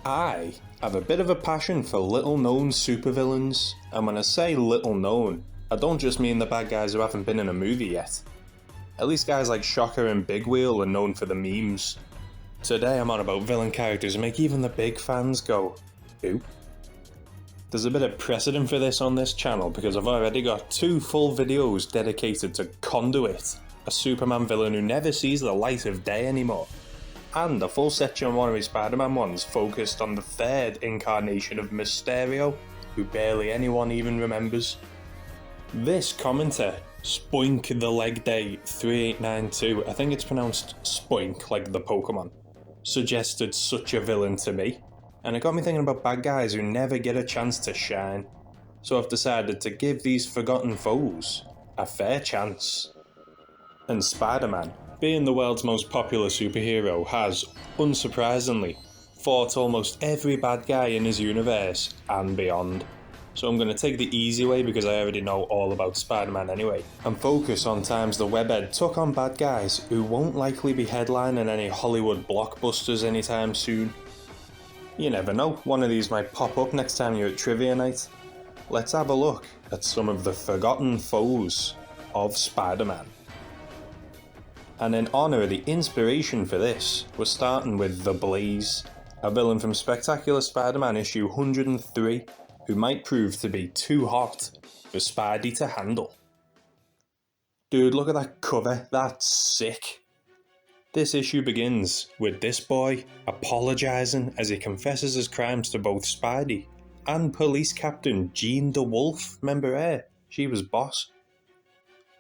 I have a bit of a passion for little known supervillains, and when I say little known, I don't just mean the bad guys who haven't been in a movie yet. At least guys like Shocker and Big Wheel are known for the memes. Today I'm on about villain characters who make even the big fans go, "Who?" There's a bit of precedent for this on this channel because I've already got 2 full videos dedicated to Conduit, a Superman villain who never sees the light of day anymore, and a full section on one of his Spider-Man ones focused on the 3rd incarnation of Mysterio, who barely anyone even remembers. This commenter, Spoink the Leg Day 3892, I think it's pronounced Spoink like the Pokemon, suggested such a villain to me, and it got me thinking about bad guys who never get a chance to shine, so I've decided to give these forgotten foes a fair chance. And Spider-Man, being the world's most popular superhero, has, unsurprisingly, fought almost every bad guy in his universe and beyond. So I'm going to take the easy way because I already know all about Spider-Man anyway, and focus on times the webhead took on bad guys who won't likely be headlining any Hollywood blockbusters anytime soon. You never know, one of these might pop up next time you're at trivia night. Let's have a look at some of the forgotten foes of Spider-Man. And in honour of the inspiration for this, we're starting with The Blaze, a villain from Spectacular Spider-Man issue 103, who might prove to be too hot for Spidey to handle. Dude, look at that cover, that's sick. This issue begins with this boy apologising as he confesses his crimes to both Spidey and Police Captain Jean DeWolf, remember her? She was boss.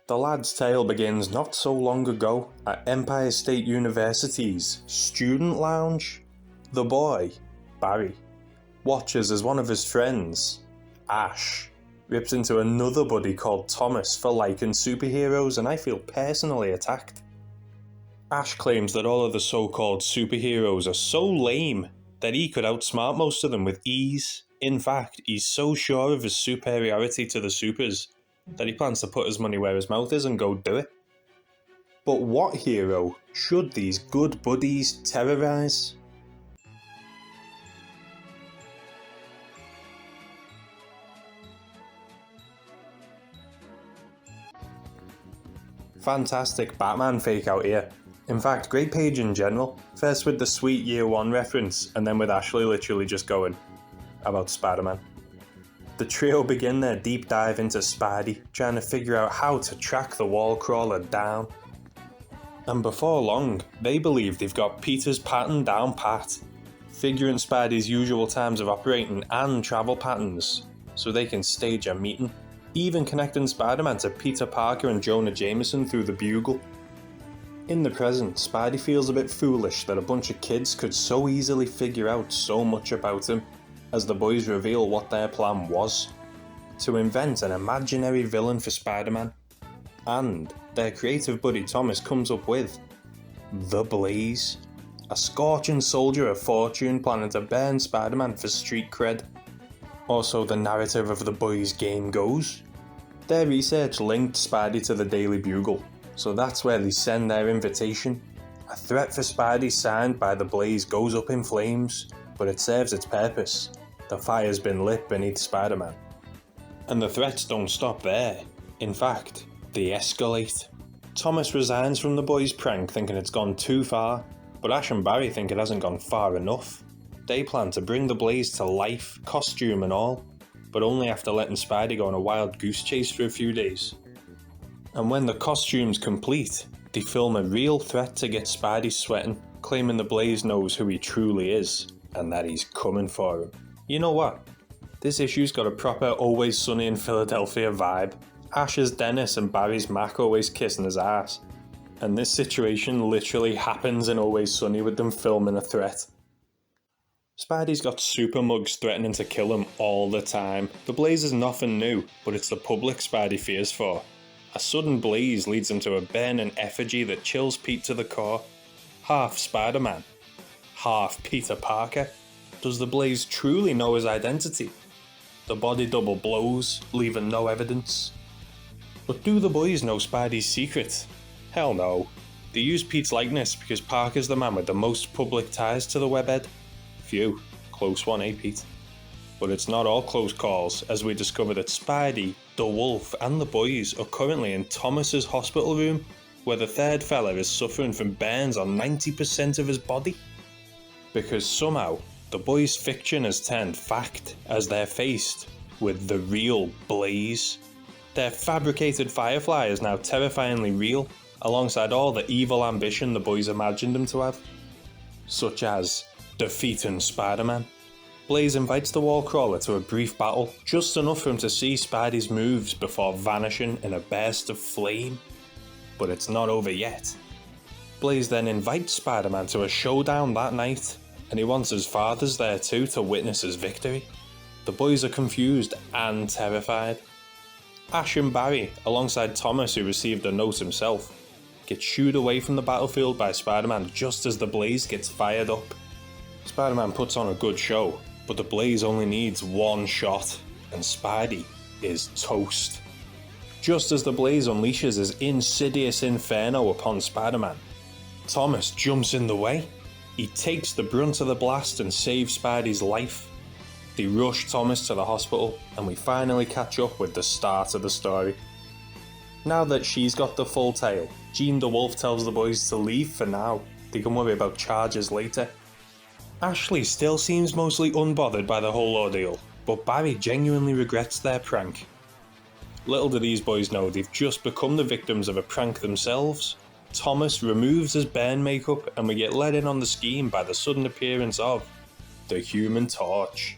The lad's tale begins not so long ago at Empire State University's student lounge. The boy, Barry, watches as one of his friends, Ash, rips into another buddy called Thomas for liking superheroes, and I feel personally attacked. Ash claims that all of the so-called superheroes are so lame that he could outsmart most of them with ease. In fact, he's so sure of his superiority to the supers that he plans to put his money where his mouth is and go do it. But what hero should these good buddies terrorise? Fantastic Batman fake out here. In fact, great page in general. First with the sweet Year 1 reference, and then with Ashley literally just going about Spider-Man. The trio begin their deep dive into Spidey, trying to figure out how to track the wall crawler down. And before long, they believe they've got Peter's pattern down pat, figuring Spidey's usual times of operating and travel patterns, so they can stage a meeting, even connecting Spider-Man to Peter Parker and Jonah Jameson through the Bugle. In the present, Spidey feels a bit foolish that a bunch of kids could so easily figure out so much about him, as the boys reveal what their plan was: to invent an imaginary villain for Spider-Man. And their creative buddy Thomas comes up with The Blaze, a scorching soldier of fortune planning to burn Spider-Man for street cred. Also, the narrative of the boys' game goes, their research linked Spidey to the Daily Bugle, so that's where they send their invitation. A threat for Spidey signed by the Blaze goes up in flames, but it serves its purpose. The fire's been lit beneath Spider-Man. And the threats don't stop there. In fact, they escalate. Thomas resigns from the boys' prank thinking it's gone too far, but Ash and Barry think it hasn't gone far enough. They plan to bring the Blaze to life, costume and all, but only after letting Spidey go on a wild goose chase for a few days. And when the costume's complete, they film a real threat to get Spidey sweating, claiming the Blaze knows who he truly is, and that he's coming for him. You know what? This issue's got a proper Always Sunny in Philadelphia vibe. Ash is Dennis and Barry's Mac always kissing his ass. And this situation literally happens in Always Sunny with them filming a threat. Spidey's got super mugs threatening to kill him all the time. The Blaze is nothing new, but it's the public Spidey fears for. A sudden blaze leads him to a burning effigy that chills Pete to the core. Half Spider-Man, half Peter Parker. Does the Blaze truly know his identity? The body double blows, leaving no evidence. But do the boys know Spidey's secret? Hell no. They use Pete's likeness because Parker's the man with the most public ties to the webhead. Phew, Close one, eh, Pete? But it's not all close calls, as we discover that Spidey, the Wolf, and the boys are currently in Thomas's hospital room, where the third fella is suffering from burns on 90% of his body. Because somehow, the boys' fiction has turned fact as they're faced with the real Blaze. Their fabricated Firefly is now terrifyingly real, alongside all the evil ambition the boys imagined him to have, such as defeating Spider-Man. Blaze invites the Wallcrawler to a brief battle, just enough for him to see Spidey's moves before vanishing in a burst of flame. But it's not over yet. Blaze then invites Spider-Man to a showdown that night, and he wants his fathers there too to witness his victory. The boys are confused and terrified. Ash and Barry, alongside Thomas, who received a note himself, get shooed away from the battlefield by Spider-Man just as the Blaze gets fired up. Spider-Man puts on a good show, but the Blaze only needs one shot, and Spidey is toast. Just as the Blaze unleashes his insidious inferno upon Spider-Man, Thomas jumps in the way. He takes the brunt of the blast and saves Spidey's life. They rush Thomas to the hospital, and we finally catch up with the start of the story. Now that she's got the full tale, Jean the Wolf tells the boys to leave for now. They can worry about charges later. Ashley still seems mostly unbothered by the whole ordeal, but Barry genuinely regrets their prank. Little do these boys know they've just become the victims of a prank themselves. Thomas removes his burn makeup, and we get let in on the scheme by the sudden appearance of the Human Torch.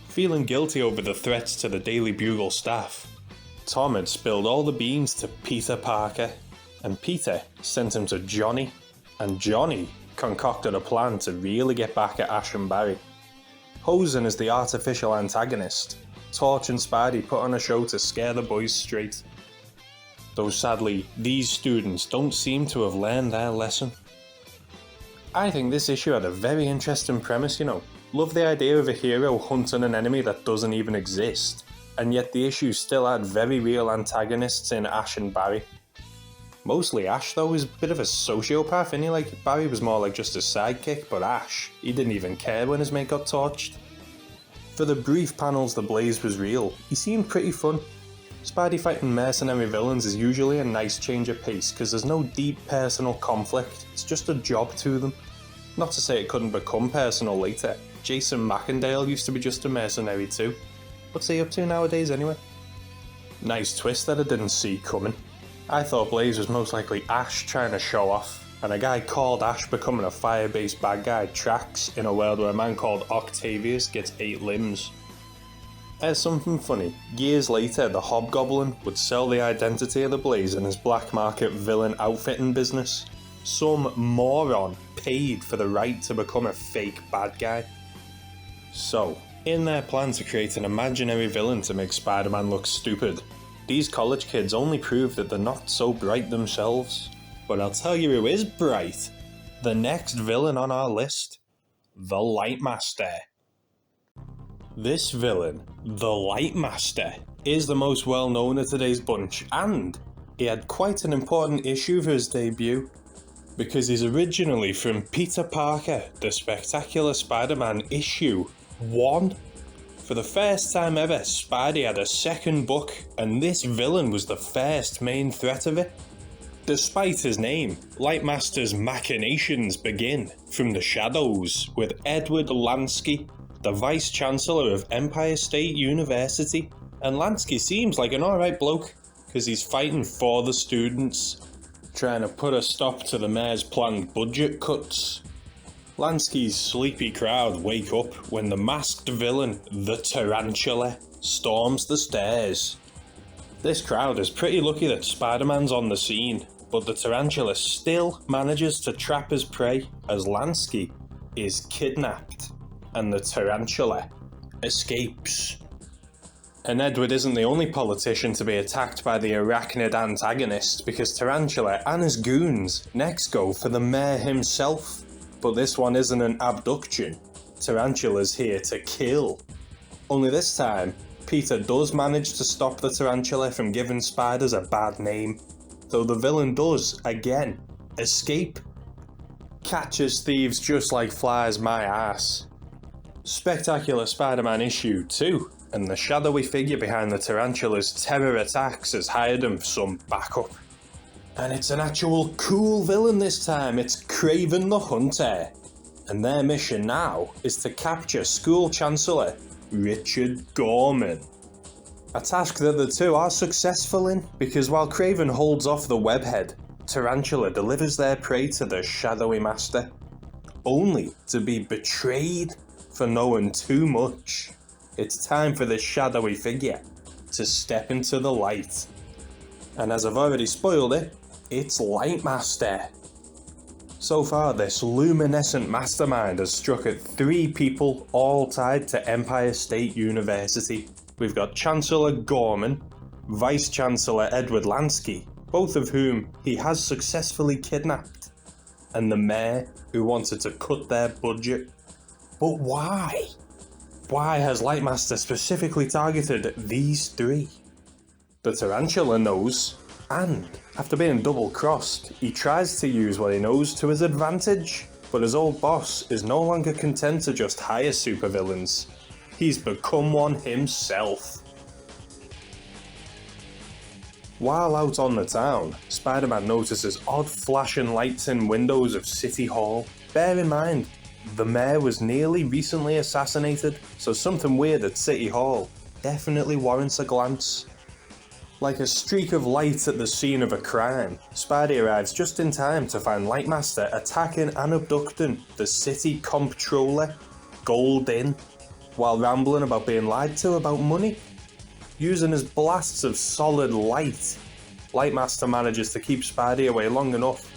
Feeling guilty over the threats to the Daily Bugle staff, Tom had spilled all the beans to Peter Parker, and Peter sent him to Johnny, and Johnny concocted a plan to really get back at Ash and Barry. Posing as the artificial antagonist, Torch and Spidey put on a show to scare the boys straight. Though sadly, these students don't seem to have learned their lesson. I think this issue had a very interesting premise, you know. Love the idea of a hero hunting an enemy that doesn't even exist, and yet the issue still had very real antagonists in Ash and Barry. Mostly Ash though is a bit of a sociopath, isn't he? Like, Barry was more like just a sidekick, but Ash, he didn't even care when his mate got torched. For the brief panels the Blaze was real, he seemed pretty fun. Spidey fighting mercenary villains is usually a nice change of pace because there's no deep personal conflict, it's just a job to them. Not to say it couldn't become personal later. Jason Macendale used to be just a mercenary too. What's he up to nowadays anyway? Nice twist that I didn't see coming. I thought Blaze was most likely Ash trying to show off, and a guy called Ash becoming a fire-based bad guy tracks in a world where a man called Octavius gets 8 limbs. As something funny, years later the Hobgoblin would sell the identity of the Blaze in his black market villain outfitting business. Some moron paid for the right to become a fake bad guy. So, in their plan to create an imaginary villain to make Spider-Man look stupid, these college kids only prove that they're not so bright themselves. But I'll tell you who is bright. The next villain on our list. The Lightmaster. This villain, the Lightmaster, is the most well known of today's bunch, and he had quite an important issue for his debut. Because he's originally from Peter Parker, The Spectacular Spider-Man issue 1. For the first time ever, Spidey had a second book, and this villain was the first main threat of it. Despite his name, Lightmaster's machinations begin from the shadows with Edward Lansky, the Vice-Chancellor of Empire State University. And Lansky seems like an alright bloke, because he's fighting for the students, trying to put a stop to the mayor's planned budget cuts. Lansky's sleepy crowd wake up when the masked villain, the Tarantula, storms the stairs. This crowd is pretty lucky that Spider-Man's on the scene, but the Tarantula still manages to trap his prey as Lansky is kidnapped, and the Tarantula escapes. And Edward isn't the only politician to be attacked by the arachnid antagonist, because Tarantula and his goons next go for the mayor himself. But this one isn't an abduction. Tarantula's here to kill. Only this time, Peter does manage to stop the Tarantula from giving spiders a bad name, though the villain does, again, escape. Catches thieves just like flies, my ass. Spectacular Spider-Man issue 2, and the shadowy figure behind the tarantula's terror attacks has hired him for some backup. And it's an actual cool villain this time, it's Kraven the Hunter. And their mission now is to capture School Chancellor Richard Gorman. A task that the two are successful in, because while Kraven holds off the webhead, Tarantula delivers their prey to the shadowy master, only to be betrayed for knowing too much. It's time for this shadowy figure to step into the light. And as I've already spoiled it, it's Lightmaster. So far, this luminescent mastermind has struck at 3 people, all tied to Empire State University. We've got Chancellor Gorman, Vice Chancellor Edward Lansky, both of whom he has successfully kidnapped, and the mayor who wanted to cut their budget. But why? Why has Lightmaster specifically targeted these 3? The Tarantula knows, and after being double-crossed, he tries to use what he knows to his advantage, but his old boss is no longer content to just hire supervillains. He's become one himself. While out on the town, Spider-Man notices odd flashing lights in windows of City Hall. Bear in mind, the mayor was nearly recently assassinated, so something weird at City Hall definitely warrants a glance. Like a streak of light at the scene of a crime, Spidey arrives just in time to find Lightmaster attacking and abducting the city comptroller, Goblin, while rambling about being lied to about money. Using his blasts of solid light, Lightmaster manages to keep Spidey away long enough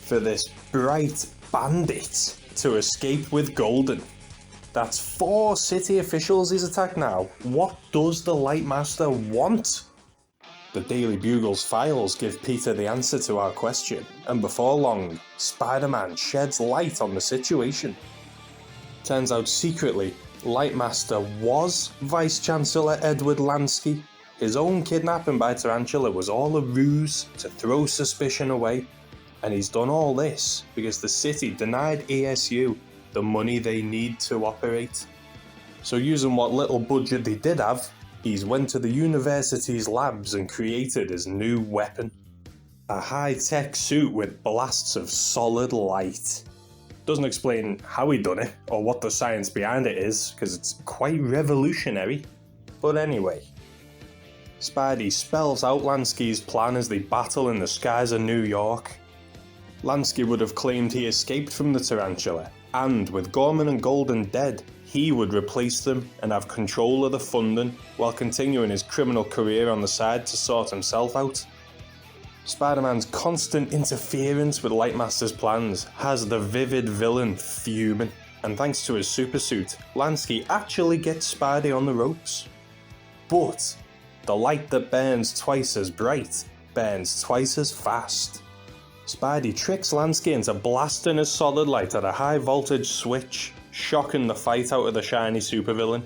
for this bright bandit to escape with Golden. That's 4 city officials he's attacked now. What does the Lightmaster want? The Daily Bugle's files give Peter the answer to our question, and before long, Spider-Man sheds light on the situation. Turns out secretly, Lightmaster was Vice Chancellor Edward Lansky. His own kidnapping by Tarantula was all a ruse to throw suspicion away, and he's done all this because the city denied ESU the money they need to operate. So using what little budget they did have, he's went to the university's labs and created his new weapon. A high-tech suit with blasts of solid light. Doesn't explain how he done it, or what the science behind it is, because it's quite revolutionary. But anyway, Spidey spells out Lansky's plan as they battle in the skies of New York. Lansky would have claimed he escaped from the Tarantula, and with Gorman and Golden dead, he would replace them and have control of the funding while continuing his criminal career on the side to sort himself out. Spider-Man's constant interference with Lightmaster's plans has the vivid villain fuming, and thanks to his supersuit, Lansky actually gets Spidey on the ropes. But the light that burns twice as bright burns twice as fast. Spidey tricks Lansky into blasting his solid light at a high voltage switch, shocking the fight out of the shiny supervillain.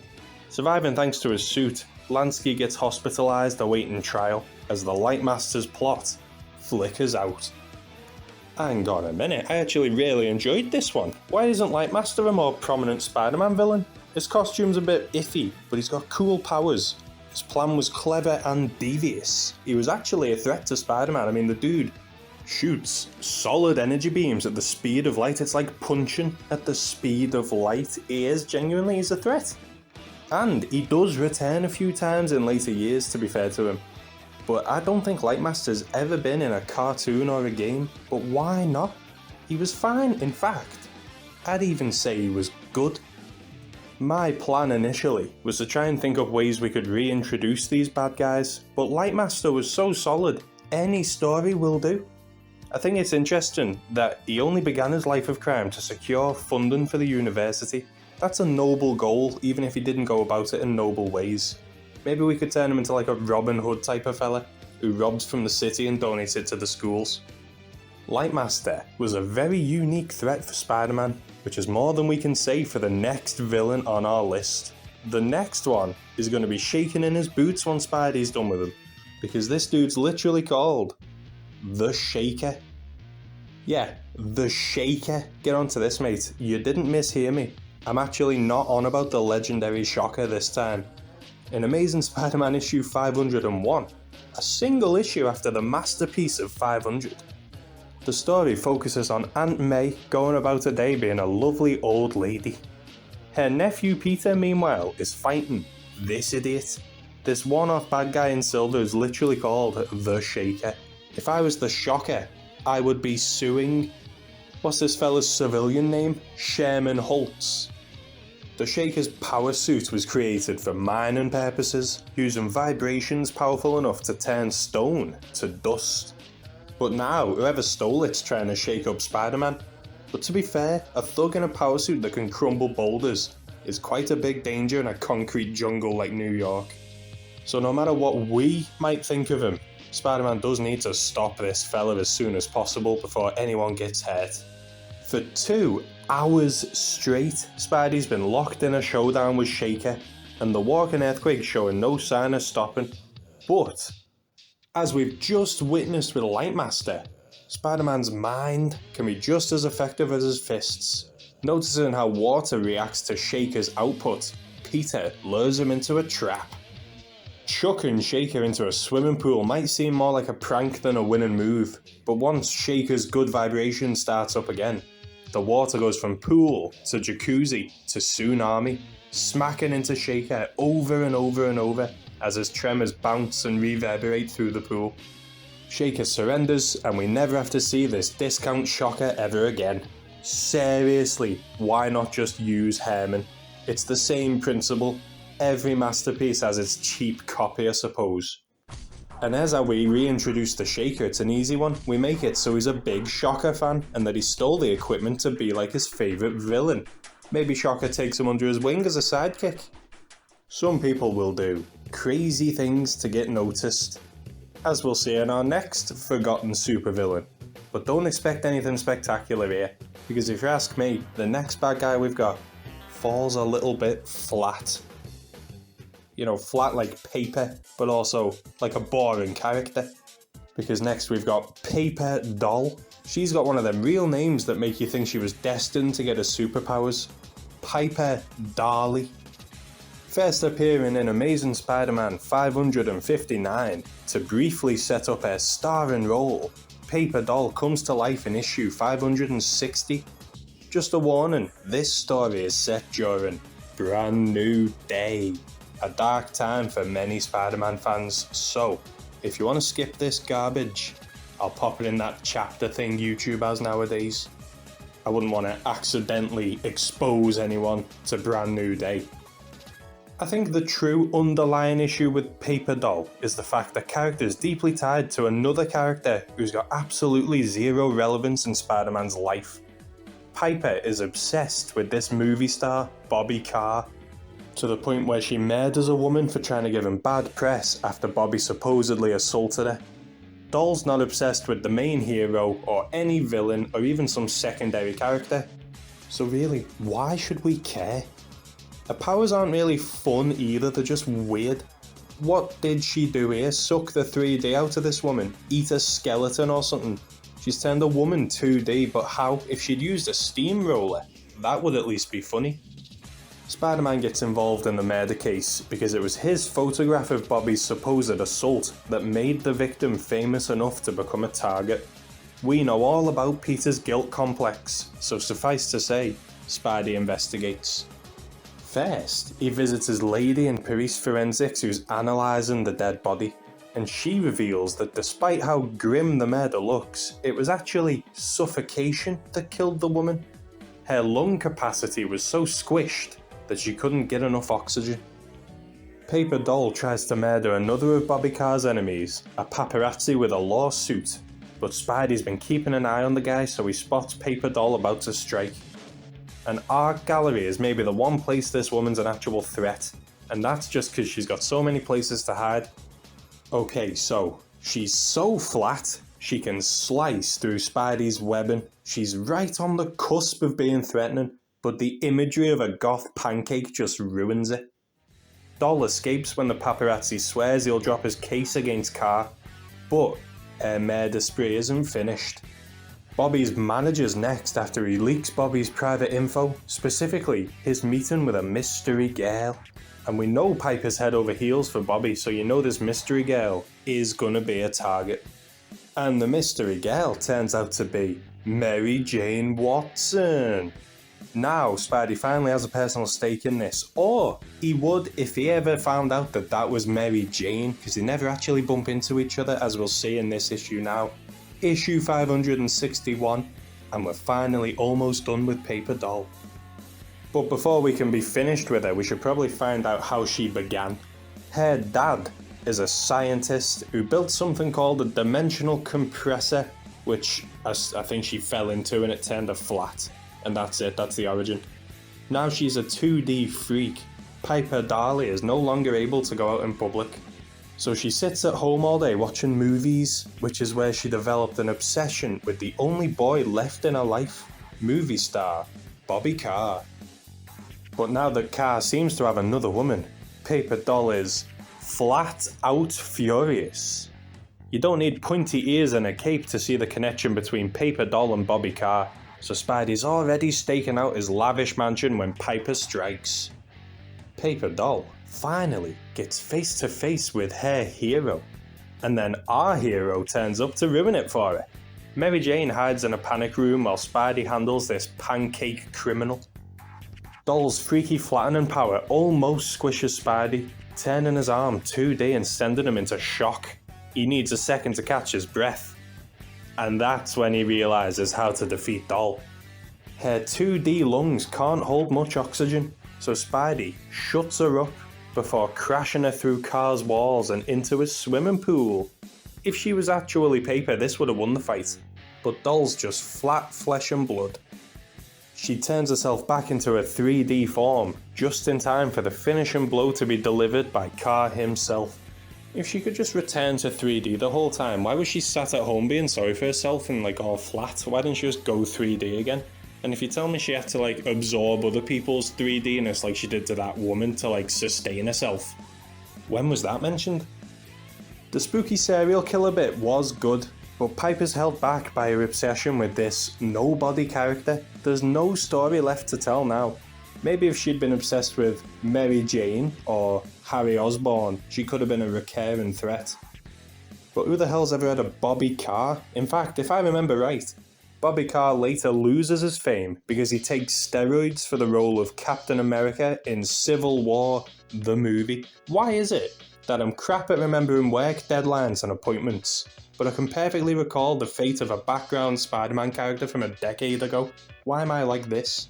Surviving thanks to his suit, Lansky gets hospitalized awaiting trial as the Lightmaster's plot flickers out. Hang on a minute, I actually really enjoyed this one. Why isn't Lightmaster a more prominent Spider-Man villain? His costume's a bit iffy, but he's got cool powers. His plan was clever and devious. He was actually a threat to Spider-Man. I mean, the dude shoots solid energy beams at the speed of light. It's like punching at the speed of light. He's a threat. And he does return a few times in later years, to be fair to him. But I don't think Lightmaster's ever been in a cartoon or a game, but why not? He was fine, in fact. I'd even say he was good. My plan initially was to try and think up ways we could reintroduce these bad guys, but Lightmaster was so solid, any story will do. I think it's interesting that he only began his life of crime to secure funding for the university. That's a noble goal, even if he didn't go about it in noble ways. Maybe we could turn him into like a Robin Hood type of fella, who robs from the city and donates it to the schools. Lightmaster was a very unique threat for Spider-Man, which is more than we can say for the next villain on our list. The next one is going to be shaking in his boots when Spidey's done with him, because this dude's literally called The Shaker. Yeah, The Shaker. Get onto this, mate. You didn't mishear me. I'm actually not on about the legendary Shocker this time. In Amazing Spider-Man issue 501, a single issue after the masterpiece of 500, the story focuses on Aunt May going about her day being a lovely old lady. Her nephew Peter, meanwhile, is fighting this idiot. This one-off bad guy in silver is literally called the Shaker. If I was the Shocker, I would be suing... what's this fella's civilian name? Sherman Holtz. The Shaker's power suit was created for mining purposes, using vibrations powerful enough to turn stone to dust. But now, whoever stole it's trying to shake up Spider-Man. But to be fair, a thug in a power suit that can crumble boulders is quite a big danger in a concrete jungle like New York. So no matter what we might think of him, Spider-Man does need to stop this fella as soon as possible before anyone gets hurt. For 2 hours straight, Spidey's been locked in a showdown with Shaker, and the walking earthquake showing no sign of stopping. But, as we've just witnessed with Lightmaster, Spider-Man's mind can be just as effective as his fists. Noticing how water reacts to Shaker's output, Peter lures him into a trap. Chucking Shaker into a swimming pool might seem more like a prank than a winning move, but once Shaker's good vibration starts up again, the water goes from pool to jacuzzi to tsunami, smacking into Shaker over and over and over as his tremors bounce and reverberate through the pool. Shaker surrenders and we never have to see this discount Shocker ever again. Seriously, why not just use Herman? It's the same principle. Every masterpiece has its cheap copy, I suppose. And as how we reintroduce the Shaker, it's an easy one. We make it so he's a big Shocker fan and that he stole the equipment to be like his favourite villain. Maybe Shocker takes him under his wing as a sidekick. Some people will do crazy things to get noticed, as we'll see in our next forgotten supervillain. But don't expect anything spectacular here, because if you ask me, the next bad guy we've got falls a little bit flat. You know, flat like paper, but also like a boring character. Because next we've got Paper Doll. She's got one of them real names that make you think she was destined to get her superpowers. Piper Darley. First appearing in Amazing Spider-Man 559 to briefly set up her starring role, Paper Doll comes to life in issue 560. Just a warning, this story is set during Brand New Day, a dark time for many Spider-Man fans, so if you want to skip this garbage, I'll pop it in that chapter thing YouTube has nowadays. I wouldn't want to accidentally expose anyone to Brand New Day. I think the true underlying issue with Paper Doll is the fact that character is deeply tied to another character who's got absolutely zero relevance in Spider-Man's life. Piper is obsessed with this movie star, Bobby Carr, to the point where she murders a woman for trying to give him bad press after Bobby supposedly assaulted her. Doll's not obsessed with the main hero or any villain or even some secondary character, so really, why should we care? Her powers aren't really fun either, they're just weird. What did she do here? Suck the 3D out of this woman? Eat a skeleton or something? She's turned a woman 2D, but how? If she'd used a steamroller, that would at least be funny. Spider-Man gets involved in the murder case because it was his photograph of Bobby's supposed assault that made the victim famous enough to become a target. We know all about Peter's guilt complex, so suffice to say, Spidey investigates. First, he visits his lady in police forensics who's analysing the dead body, and she reveals that despite how grim the murder looks, it was actually suffocation that killed the woman. Her lung capacity was so squished that she couldn't get enough oxygen. Paper Doll tries to murder another of Bobby Carr's enemies, a paparazzi with a lawsuit, but Spidey's been keeping an eye on the guy so he spots Paper Doll about to strike. An art gallery is maybe the one place this woman's an actual threat, and that's just because she's got so many places to hide. Okay, so, she's so flat, she can slice through Spidey's webbing. She's right on the cusp of being threatening, but the imagery of a goth pancake just ruins it. Doll escapes when the paparazzi swears he'll drop his case against Carr, but her murder spree isn't finished. Bobby's manager's next after he leaks Bobby's private info, specifically his meeting with a mystery girl. And we know Piper's head over heels for Bobby, so you know this mystery girl is gonna be a target. And the mystery girl turns out to be Mary Jane Watson. Now Spidey finally has a personal stake in this, or he would if he ever found out that that was Mary Jane, because they never actually bump into each other, as we'll see in this issue now. Issue 561, and we're finally almost done with Paper Doll. But before we can be finished with her, we should probably find out how she began. Her dad is a scientist who built something called a dimensional compressor, which I think she fell into and it turned her flat. And that's it, that's the origin. Now she's a 2D freak. Piper Doll is no longer able to go out in public. So she sits at home all day watching movies, which is where she developed an obsession with the only boy left in her life, movie star Bobby Carr. But now that Carr seems to have another woman, Paper Doll is flat out furious. You don't need pointy ears and a cape to see the connection between Paper Doll and Bobby Carr, so Spidey's already staking out his lavish mansion when Piper strikes. Paper Doll finally gets face to face with her hero, and then our hero turns up to ruin it for her. Mary Jane hides in a panic room while Spidey handles this pancake criminal. Doll's freaky flattening power almost squishes Spidey, turning his arm 2D and sending him into shock. He needs a second to catch his breath. And that's when he realises how to defeat Doll. Her 2D lungs can't hold much oxygen, so Spidey shuts her up before crashing her through Carr's walls and into his swimming pool. If she was actually Paper, this would have won the fight, but Doll's just flat flesh and blood. She turns herself back into a 3D form, just in time for the finishing blow to be delivered by Carr himself. If she could just return to 3D the whole time, why was she sat at home being sorry for herself and like all flat? Why didn't she just go 3D again? And if you tell me she had to like absorb other people's 3D-ness like she did to that woman to like sustain herself, when was that mentioned? The spooky serial killer bit was good, but Piper's held back by her obsession with this nobody character. There's no story left to tell now. Maybe if she'd been obsessed with Mary Jane or Harry Osborn, she could have been a recurring threat. But who the hell's ever had a Bobby Carr? In fact, if I remember right, Bobby Carr later loses his fame because he takes steroids for the role of Captain America in Civil War, the movie. Why is it that I'm crap at remembering work deadlines and appointments, but I can perfectly recall the fate of a background Spider-Man character from a decade ago? Why am I like this?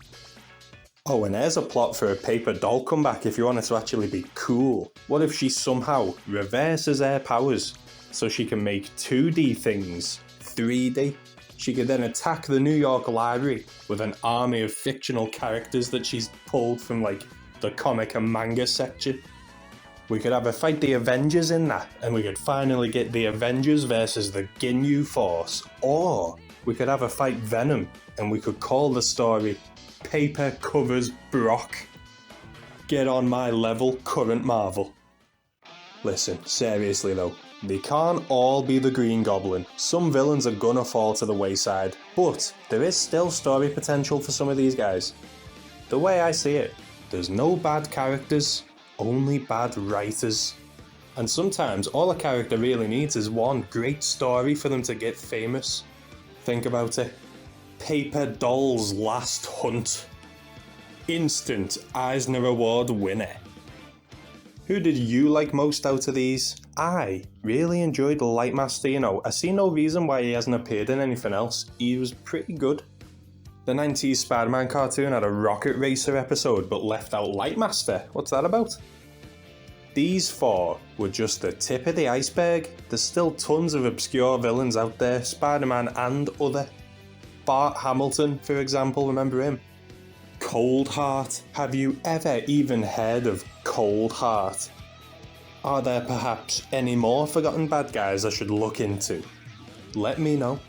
Oh, and there's a plot for a Paper Doll comeback if you want it to actually be cool. What if she somehow reverses her powers so she can make 2D things 3D? She could then attack the New York Library with an army of fictional characters that she's pulled from like the comic and manga section. We could have her fight the Avengers in that, and we could finally get the Avengers versus the Ginyu Force. Or we could have her fight Venom, and we could call the story Paper Covers Brock. Get on my level, current Marvel. Listen, seriously though, they can't all be the Green Goblin. Some villains are gonna fall to the wayside, but there is still story potential for some of these guys. The way I see it, there's no bad characters, only bad writers. And sometimes all a character really needs is one great story for them to get famous. Think about it. Paper Doll's Last Hunt. Instant Eisner Award winner. Who did you like most out of these? I really enjoyed Lightmaster, you know. I see no reason why he hasn't appeared in anything else. He was pretty good. The 90s Spider-Man cartoon had a Rocket Racer episode but left out Lightmaster. What's that about? These four were just the tip of the iceberg. There's still tons of obscure villains out there, Spider-Man and other. Bart Hamilton, for example, remember him? Coldheart. Have you ever even heard of Coldheart? Are there perhaps any more forgotten bad guys I should look into? Let me know.